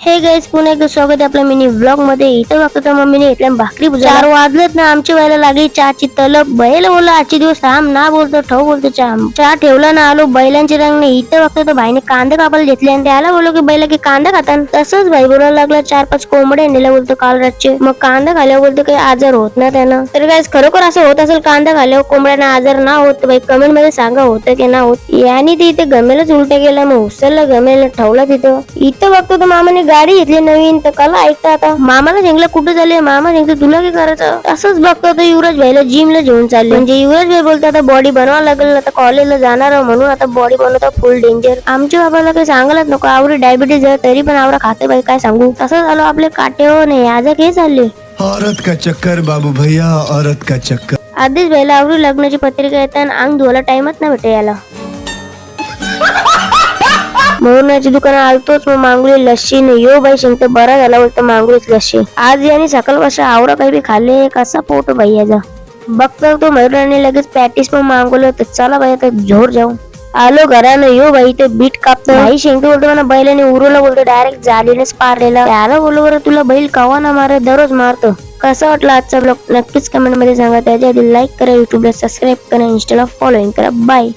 Hey guys, पुन्हा एकदा स्वागत आहे आपल्या मिनी व्लॉग मध्ये. इथं बघतो मम्मीने इथल्या भाकरी बुजा 4 वाजलेत ना, आमची व्हायला लागली चहाची तलब. बैल बोलला आजचे दिवस थांब ना, बोलतो ठेव, बोलतो चहा ठेवला ना, आलो बैलांची रंगणे. इथं बघतो तर भाईने कांदे कापायला घेतले आणि त्याला बोललो की बैला की कांदा खातान. तसंच भाई बोलायला लागला 4-5 कोंबड्या नेल्या बोलतो काल रातचे. मग कांदा खाल्यावर बोलतो काही आजार होत ना त्यानं. तर गाईस, खरोखर असं होत असेल कांदा खाल्यावर कोंबड्यांना आजार ना होत भाई कमेंट मध्ये सांगा होतं की ना होत. याने ते इथे गमेलच उलट गेला, मग उचलला गमेला ठेवला तिथं. इथं बघतो तर मामाने गाडी घेतली नवीन. तर कला ऐकता आता मामाला जिंकला कुठे झाले, मामा जिंकतो तुला काय करायचं. असंच बघतो तर युवराज भाईला जिमला घेऊन चालले. म्हणजे युवराज भाई बोलतो आता बॉडी बनवावं लागेल, आता कॉलेजला जाणार म्हणून आता बॉडी बनवता फुल डेंजर. आमच्या बाबाला काही सांगायलाच नको, आवडी डायबिटीज आहे तरी पण आवडा खाते बाई, काय सांगू. तसं झालं आपले काटेवर नाही आज हे चालले औरत का चक्कर बाबू भैया, औरत का चक्कर. आधीच भाईला आवडी लग्नाची पत्रिका येताना अंग धुवायला टाइमच ना भेटे याला. मोहनाची दुकान आलतोच, मग मांगुली लस्सी नाही यो बाई शिंक बरा झाला बोलतो मांगुलीच लस्सी. आज याने सकाळ पासून आवडा काही बी खाल्ले, कसा पोट बाई याचा. बघतो तो मयुराने लगेच पॅटीस पण मागवलं. तर चला बाई आता जोर जाऊ. आलो घरानं, यो बाई ते बीट कापतो. भाई शिंक बोलतो मला बैलाने उरवला बोलतो, डायरेक्ट जालीनेच पारलेला. त्याला बोललो बरं तुला बैल कवा ना मारे, दररोज मारतो. कसा वाटला आजचा ब्लॉग नक्कीच कमेंट मध्ये सांगा. त्याच्या आधी लाईक करा, युट्यूबला सबस्क्राईब करा, इंस्टाला फॉलोइंग करा. बाय.